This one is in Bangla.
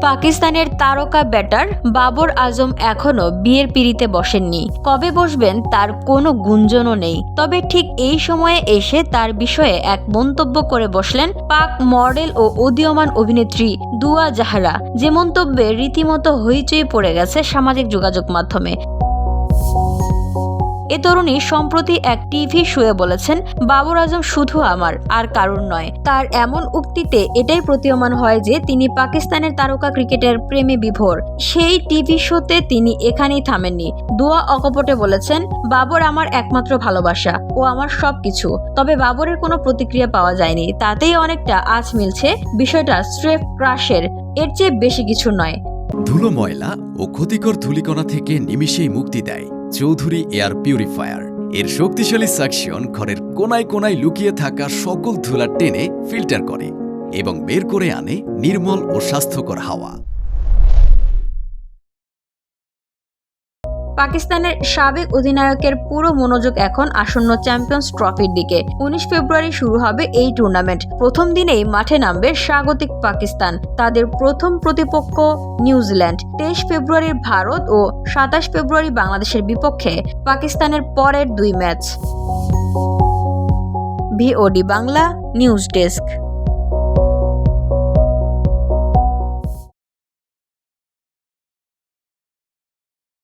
পাকিস্তানের তারকা ব্যাটার বাবর আজম এখনো বিয়ের পিঁড়িতে বসেননি। কবে বসবেন তার কোনো গুঞ্জনও নেই। তবে ঠিক এই সময়ে এসে তার বিষয়ে এক মন্তব্য করে বসলেন পাক মডেল ও উদীয়মান অভিনেত্রী দুয়া জাহরা, যে মন্তব্যে রীতিমতো হইচই পড়ে গেছে সামাজিক যোগাযোগ মাধ্যমে। এ তরুণী সম্প্রতি এক টিভি শোয়ে বলেছেন, বাবর আজম শুধু আমার, আর কারণ নয়। তার এমন উক্তিতে এটাই প্রতীয়মান হয় যে তিনি পাকিস্তানের তারকা ক্রিকেটের প্রেমে বিভোর। সেই টিভি শোতে তিনি এখানেই থামেননি। দুয়া অকপটে বলেছেন, বাবর আমার একমাত্র ভালোবাসা, ও আমার সবকিছু। তবে বাবরের কোনো প্রতিক্রিয়া পাওয়া যায়নি। তাতেই অনেকটা আঁচ মিলছে বিষয়টা স্রেফ ক্রাশের, এর চেয়ে বেশি কিছু নয়। ধুলো, ময়লা ও ক্ষতিকর ধূলিকণা থেকে নিমিষেই মুক্তি দেয় চৌধুরী এয়ার পিউরিফায়ার। এর শক্তিশালী সাকশন ঘরের কোনায় কোনায় লুকিয়ে থাকা সকল ধুলা টেনে ফিল্টার করে এবং বের করে আনে নির্মল ও স্বাস্থ্যকর হাওয়া। পাকিস্তানের সাবেক অধিনায়কের পুরো মনোযোগ এখন আসন্ন চ্যাম্পিয়ন্স ট্রফির দিকে। 19 ফেব্রুয়ারি শুরু হবে এই টুর্নামেন্ট। প্রথম দিনেই মাঠে নামবে স্বাগতিক পাকিস্তান, তাদের প্রথম প্রতিপক্ষ নিউজিল্যান্ড। 23 ফেব্রুয়ারি ভারত ও 27 ফেব্রুয়ারি বাংলাদেশের বিপক্ষে পাকিস্তানের পরের দুই match. VOD Bangla news desk.